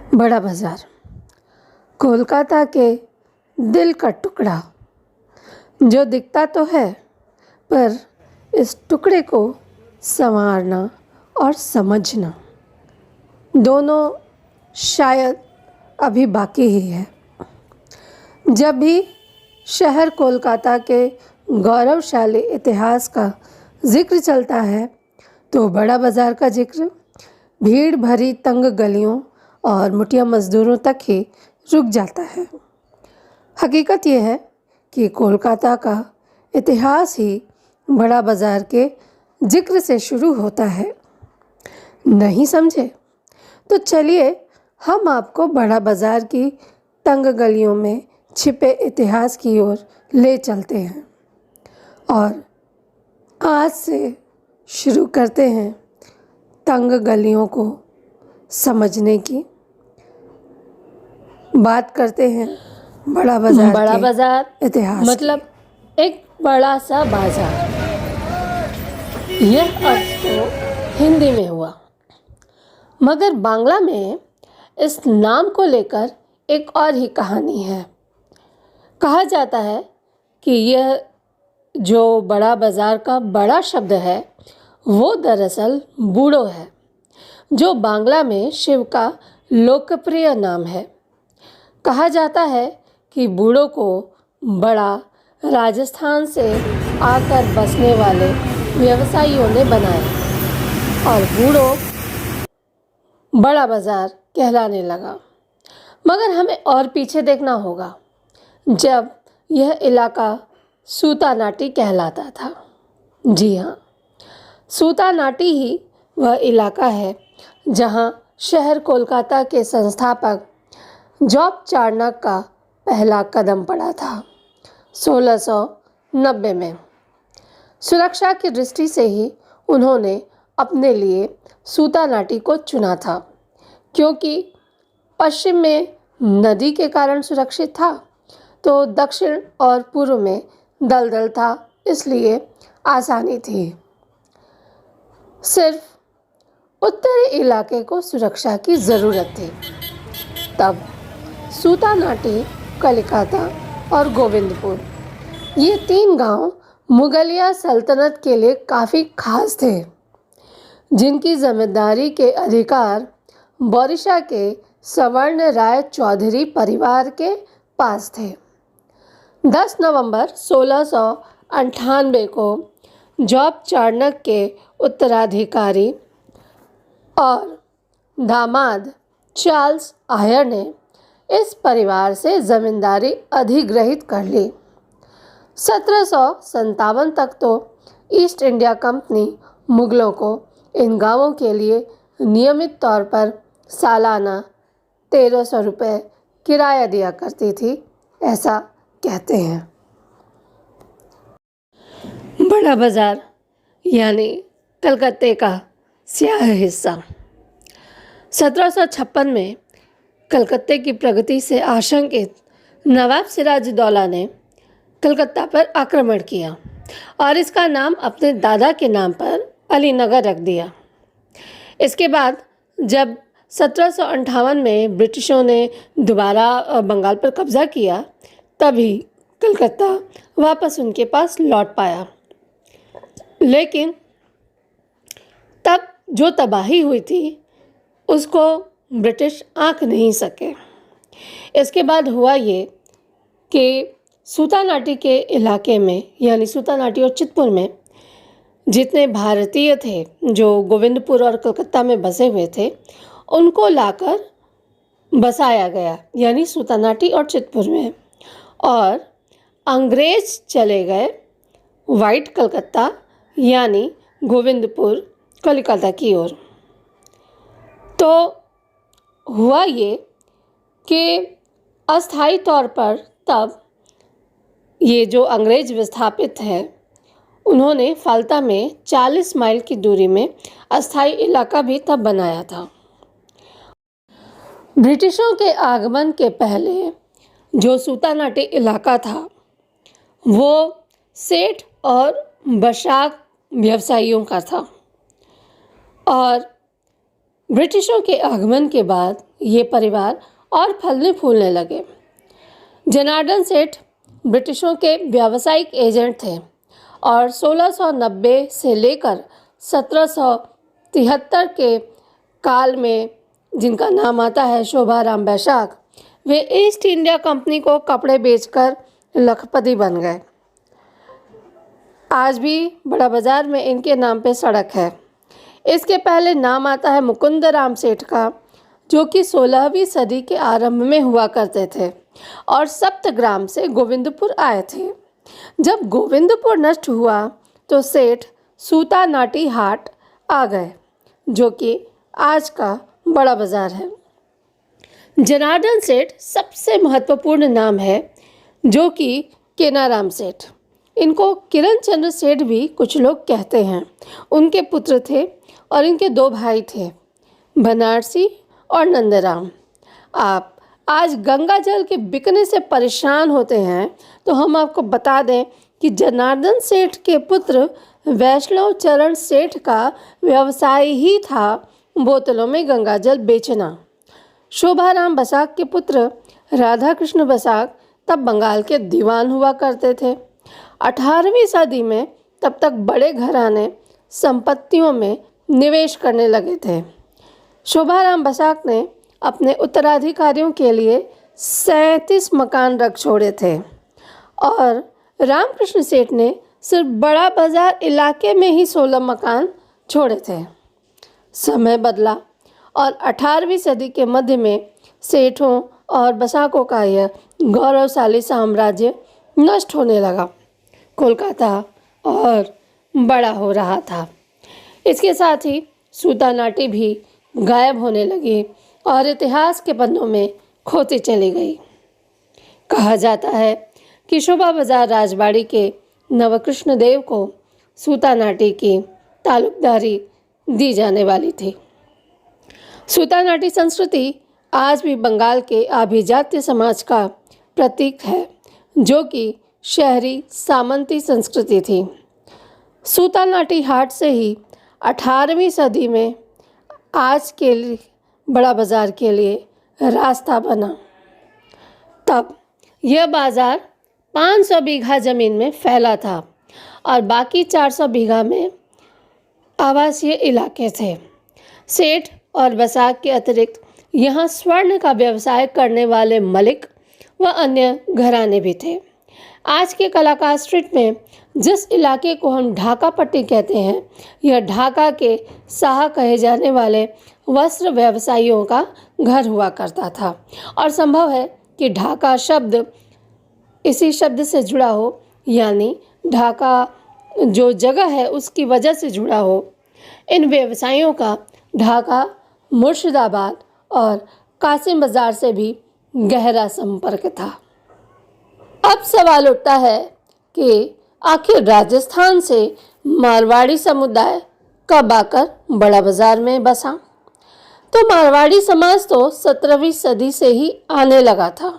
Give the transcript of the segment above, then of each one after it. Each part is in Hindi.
बड़ा बाज़ार, कोलकाता के दिल का टुकड़ा जो दिखता तो है, पर इस टुकड़े को संवारना और समझना दोनों शायद अभी बाकी ही है। जब भी शहर कोलकाता के गौरवशाली इतिहास का जिक्र चलता है तो बड़ा बाज़ार का जिक्र भीड़ भरी तंग गलियों और मुठिया मज़दूरों तक ही रुक जाता है। हकीकत यह है कि कोलकाता का इतिहास ही बड़ा बाज़ार के जिक्र से शुरू होता है। नहीं समझे तो चलिए हम आपको बड़ा बाज़ार की तंग गलियों में छिपे इतिहास की ओर ले चलते हैं और आज से शुरू करते हैं तंग गलियों को समझने की। बात करते हैं बड़ा बाज़ार इतिहास मतलब एक बड़ा सा बाजार। यह अर्थ तो हिंदी में हुआ, मगर बांग्ला में इस नाम को लेकर एक और ही कहानी है। कहा जाता है कि यह जो बड़ा बाजार का बड़ा शब्द है वो दरअसल बूड़ो है, जो बांग्ला में शिव का लोकप्रिय नाम है। कहा जाता है कि बूड़ो को बड़ा राजस्थान से आकर बसने वाले व्यवसायियों ने बनाया और बूड़ो बड़ा बाजार कहलाने लगा। मगर हमें और पीछे देखना होगा, जब यह इलाका सूतानाटी कहलाता था। जी हाँ, सूतानाटी ही वह इलाका है जहाँ शहर कोलकाता के संस्थापक जॉब चार्नक का पहला कदम पड़ा था 1690 में। सुरक्षा की दृष्टि से ही उन्होंने अपने लिए सूतानाटी को चुना था, क्योंकि पश्चिम में नदी के कारण सुरक्षित था तो दक्षिण और पूर्व में दलदल था, इसलिए आसानी थी। सिर्फ उत्तरी इलाके को सुरक्षा की ज़रूरत थी। तब सूतानाटी, कलिकाता और गोविंदपुर, ये 3 गांव मुगलिया सल्तनत के लिए काफ़ी खास थे, जिनकी जमींदारी के अधिकार बोरिशा के सवर्ण राय चौधरी परिवार के पास थे। 10 नवंबर 1698 को जॉब चार्नक के उत्तराधिकारी और दामाद चार्ल्स आयर ने इस परिवार से जमींदारी अधिग्रहित कर ली। 1757 तक तो ईस्ट इंडिया कंपनी मुगलों को इन गांवों के लिए नियमित तौर पर सालाना 1300 रुपये किराया दिया करती थी, ऐसा कहते हैं। बड़ा बाज़ार यानी कलकत्ते का स्याह हिस्सा। 1756 में कलकत्ते की प्रगति से आशंकित नवाब सिराजुद्दौला ने कलकत्ता पर आक्रमण किया और इसका नाम अपने दादा के नाम पर अलीनगर रख दिया। इसके बाद जब 1758 में ब्रिटिशों ने दोबारा बंगाल पर कब्जा किया, तभी कलकत्ता वापस उनके पास लौट पाया। लेकिन तब जो तबाही हुई थी उसको ब्रिटिश आंक नहीं सके। इसके बाद हुआ ये कि सूतानाटी के इलाके में, यानी सूतानाटी और चितपुर में जितने भारतीय थे जो गोविंदपुर और कलकत्ता में बसे हुए थे, उनको लाकर बसाया गया, यानी सूतानाटी और चितपुर में। और अंग्रेज चले गए वाइट कलकत्ता यानी गोविंदपुर कलकत्ता की ओर। तो हुआ ये कि अस्थायी तौर पर तब ये जो अंग्रेज विस्थापित हैं, उन्होंने फाल्ता में 40 माइल की दूरी में अस्थायी इलाका भी तब बनाया था। ब्रिटिशों के आगमन के पहले जो सूतानाटी इलाका था वो सेठ और बशाक व्यवसायियों का था और ब्रिटिशों के आगमन के बाद ये परिवार और फलने फूलने लगे। जनार्दन सेठ ब्रिटिशों के व्यावसायिक एजेंट थे और 1690 से लेकर 1773 के काल में, जिनका नाम आता है शोभाराम बैसाख, वे ईस्ट इंडिया कंपनी को कपड़े बेचकर लखपति बन गए। आज भी बड़ा बाज़ार में इनके नाम पे सड़क है। इसके पहले नाम आता है मुकुंदराम सेठ का, जो कि 16वीं सदी के आरंभ में हुआ करते थे और सप्तग्राम से गोविंदपुर आए थे। जब गोविंदपुर नष्ट हुआ तो सेठ सूतानाटी हाट आ गए, जो कि आज का बड़ा बाज़ार है। जनार्दन सेठ सबसे महत्वपूर्ण नाम है, जो कि केनाराम सेठ। इनको किरण चंद्र सेठ भी कुछ लोग कहते हैं। उनके पुत्र थे और इनके 2 भाई थे, बनारसी और नंदराम। आप आज गंगा जल के बिकने से परेशान होते हैं तो हम आपको बता दें कि जनार्दन सेठ के पुत्र वैष्णव चरण सेठ का व्यवसाय ही था बोतलों में गंगा जल बेचना। शोभाराम बसाक के पुत्र राधा कृष्ण बसाक तब बंगाल के दीवान हुआ करते थे। 18वीं सदी में तब तक बड़े घराने संपत्तियों में निवेश करने लगे थे। शोभाराम बसाक ने अपने उत्तराधिकारियों के लिए 37 मकान रख छोड़े थे और रामकृष्ण सेठ ने सिर्फ बड़ा बाजार इलाके में ही 16 मकान छोड़े थे। समय बदला और 18वीं सदी के मध्य में सेठों और बसाकों का यह गौरवशाली साम्राज्य नष्ट होने लगा। कोलकाता और बड़ा हो रहा था। इसके साथ ही सूतानाटी भी गायब होने लगी और इतिहास के पन्नों में खोती चली गई। कहा जाता है कि शोभा बाजार राजबाड़ी के नवकृष्ण देव को सूतानाटी की तालुकदारी दी जाने वाली थी। सूतानाटी संस्कृति आज भी बंगाल के अभिजात्य समाज का प्रतीक है, जो कि शहरी सामंती संस्कृति थी। सूतानाटी हाट से ही 18वीं सदी में आज के लिए बड़ा बाज़ार के लिए रास्ता बना। तब यह बाज़ार 500 बीघा ज़मीन में फैला था और बाकी 400 बीघा में आवासीय इलाके थे। सेठ और बसाक के अतिरिक्त यहाँ स्वर्ण का व्यवसाय करने वाले मलिक व अन्य घराने भी थे। आज के कलाकार स्ट्रीट में जिस इलाके को हम ढाका पट्टी कहते हैं, यह ढाका के शाह कहे जाने वाले वस्त्र व्यवसायियों का घर हुआ करता था और संभव है कि ढाका शब्द इसी शब्द से जुड़ा हो, यानी ढाका जो जगह है उसकी वजह से जुड़ा हो। इन व्यवसायियों का ढाका, मुर्शिदाबाद और कासिम बाजार से भी गहरा संपर्क था। अब सवाल उठता है कि आखिर राजस्थान से मारवाड़ी समुदाय कब आकर बड़ा बाजार में बसा? तो मारवाड़ी समाज तो 17वीं सदी से ही आने लगा था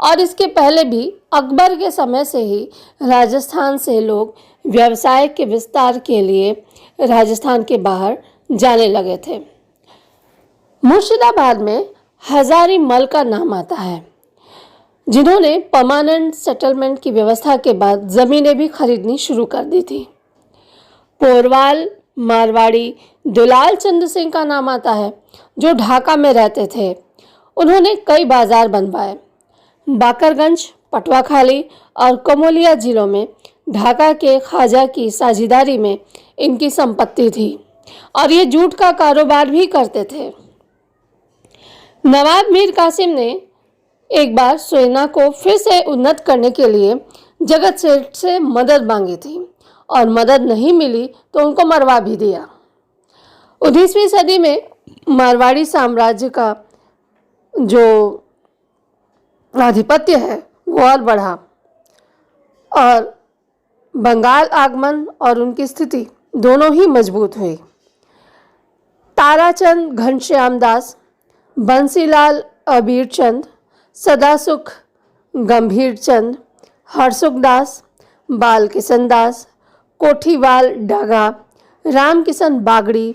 और इसके पहले भी अकबर के समय से ही राजस्थान से लोग व्यवसाय के विस्तार के लिए राजस्थान के बाहर जाने लगे थे। मुर्शिदाबाद में हजारी मल का नाम आता है, जिन्होंने परमानेंट सेटलमेंट की व्यवस्था के बाद ज़मीनें भी खरीदनी शुरू कर दी थी। पोरवाल मारवाड़ी दुलाल चंद्र सिंह का नाम आता है, जो ढाका में रहते थे। उन्होंने कई बाजार बनवाए। बाकरगंज, पटवाखाली और कमोलिया जिलों में ढाका के ख्वाजा की साझेदारी में इनकी संपत्ति थी और ये जूट का कारोबार भी करते थे। नवाब मीर कासिम ने एक बार सोयना को फिर से उन्नत करने के लिए जगत सेठ से मदद मांगी थी और मदद नहीं मिली तो उनको मरवा भी दिया। 19वीं सदी में मारवाड़ी साम्राज्य का जो आधिपत्य है वो और बढ़ा और बंगाल आगमन और उनकी स्थिति दोनों ही मजबूत हुई। ताराचंद घनश्याम दास, बंसीलाल अबीर चंद, सदासुख गंभीर चंद, हरसुख दास, बाल किशन दास, कोठीवाल डागा, राम किशन बागड़ी,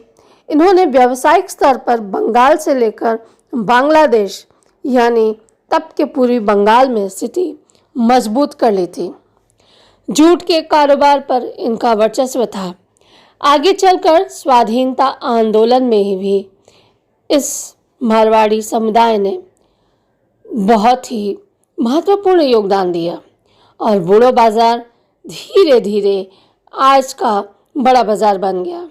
इन्होंने व्यावसायिक स्तर पर बंगाल से लेकर बांग्लादेश यानी तब के पूर्वी बंगाल में स्थिति मजबूत कर ली थी। जूट के कारोबार पर इनका वर्चस्व था। आगे चलकर स्वाधीनता आंदोलन में ही भी इस मारवाड़ी समुदाय ने बहुत ही महत्वपूर्ण योगदान दिया और बूढ़ो बाजार धीरे धीरे आज का बड़ा बाजार बन गया।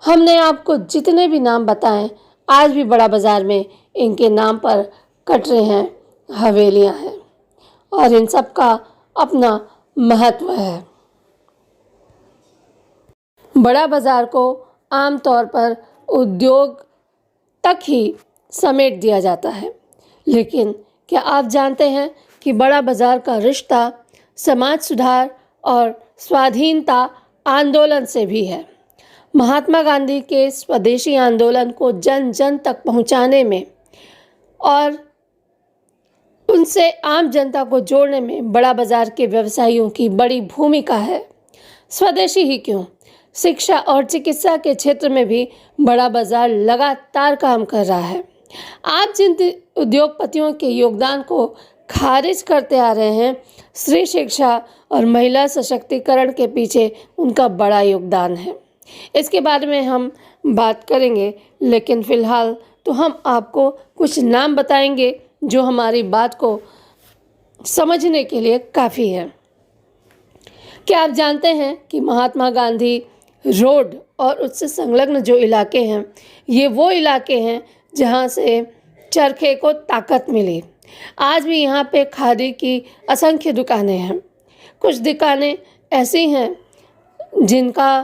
हमने आपको जितने भी नाम बताएं, आज भी बड़ा बाजार में इनके नाम पर कटरे हैं, हवेलियां हैं और इन सब का अपना महत्व है। बड़ा बाजार को आमतौर पर उद्योग तक ही समेट दिया जाता है, लेकिन क्या आप जानते हैं कि बड़ा बाजार का रिश्ता समाज सुधार और स्वाधीनता आंदोलन से भी है। महात्मा गांधी के स्वदेशी आंदोलन को जन जन तक पहुंचाने में और उनसे आम जनता को जोड़ने में बड़ा बाजार के व्यवसायियों की बड़ी भूमिका है। स्वदेशी ही क्यों, शिक्षा और चिकित्सा के क्षेत्र में भी बड़ा बाजार लगातार काम कर रहा है। आप जिन उद्योगपतियों के योगदान को खारिज करते आ रहे हैं, स्त्री शिक्षा और महिला सशक्तिकरण के पीछे उनका बड़ा योगदान है। इसके बारे में हम बात करेंगे, लेकिन फिलहाल तो हम आपको कुछ नाम बताएंगे जो हमारी बात को समझने के लिए काफ़ी है। क्या आप जानते हैं कि महात्मा गांधी रोड और उससे संलग्न जो इलाके हैं, ये वो इलाके हैं जहाँ से चरखे को ताकत मिली। आज भी यहाँ पे खादी की असंख्य दुकानें हैं। कुछ दुकानें ऐसी हैं जिनका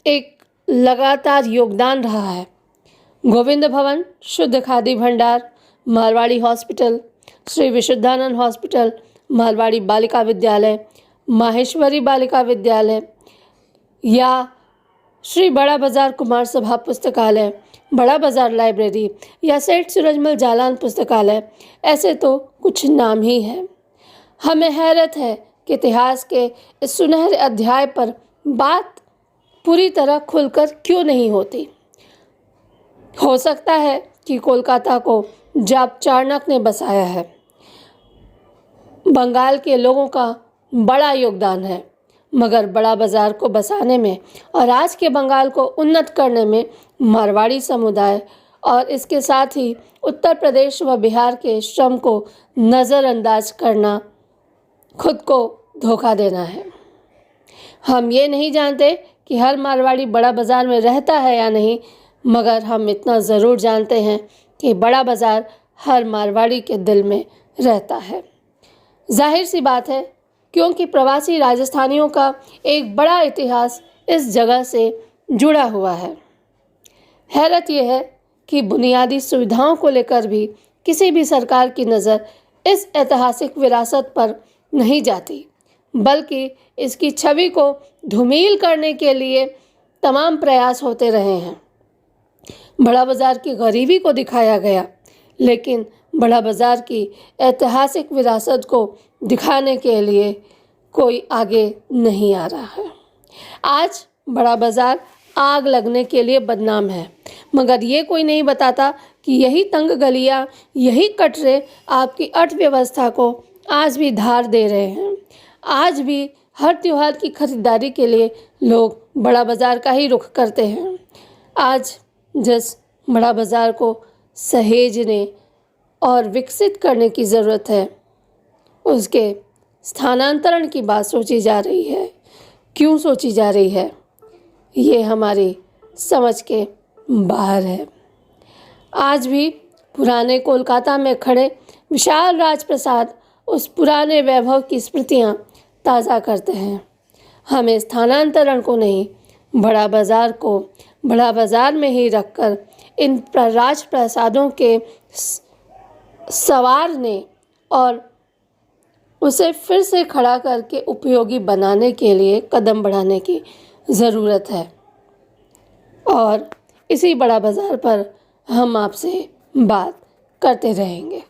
एक लगातार योगदान रहा है। गोविंद भवन, शुद्ध खादी भंडार, मारवाड़ी हॉस्पिटल, श्री विशुद्धानंद हॉस्पिटल, मारवाड़ी बालिका विद्यालय, माहेश्वरी बालिका विद्यालय या श्री बड़ा बाजार कुमार सभा पुस्तकालय, बड़ा बाजार लाइब्रेरी या सेठ सूरजमल जालान पुस्तकालय, ऐसे तो कुछ नाम ही हैं। हमें हैरत है कि इतिहास के इस सुनहरे अध्याय पर बात पूरी तरह खुलकर क्यों नहीं होती। हो सकता है कि कोलकाता को जब चाणक्य ने बसाया है। बंगाल के लोगों का बड़ा योगदान है, मगर बड़ा बाजार को बसाने में और आज के बंगाल को उन्नत करने में मारवाड़ी समुदाय और इसके साथ ही उत्तर प्रदेश व बिहार के श्रम को नज़रअंदाज करना खुद को धोखा देना है। हम ये नहीं जानते कि हर मारवाड़ी बड़ा बाजार में रहता है या नहीं, मगर हम इतना ज़रूर जानते हैं कि बड़ा बाजार हर मारवाड़ी के दिल में रहता है। जाहिर सी बात है, क्योंकि प्रवासी राजस्थानियों का एक बड़ा इतिहास इस जगह से जुड़ा हुआ है। हैरत यह है कि बुनियादी सुविधाओं को लेकर भी किसी भी सरकार की नज़र इस ऐतिहासिक विरासत पर नहीं जाती, बल्कि इसकी छवि को धूमिल करने के लिए तमाम प्रयास होते रहे हैं। बड़ा बाजार की गरीबी को दिखाया गया, लेकिन बड़ा बाजार की ऐतिहासिक विरासत को दिखाने के लिए कोई आगे नहीं आ रहा है। आज बड़ा बाजार आग लगने के लिए बदनाम है, मगर ये कोई नहीं बताता कि यही तंग गलियाँ, यही कटरे आपकी अर्थव्यवस्था को आज भी धार दे रहे हैं। आज भी हर त्योहार की खरीदारी के लिए लोग बड़ा बाजार का ही रुख करते हैं। आज जिस बड़ा बाजार को सहेजने और विकसित करने की ज़रूरत है, उसके स्थानांतरण की बात सोची जा रही है। क्यों सोची जा रही है, ये हमारी समझ के बाहर है। आज भी पुराने कोलकाता में खड़े विशाल राजप्रसाद उस पुराने वैभव की स्मृतियाँ ताज़ा करते हैं। हमें स्थानांतरण को नहीं, बड़ा बाजार को बड़ा बाजार में ही रखकर इन राजप्रसादों के संवारने और उसे फिर से खड़ा करके उपयोगी बनाने के लिए कदम बढ़ाने की ज़रूरत है। और इसी बड़ा बाजार पर हम आपसे बात करते रहेंगे।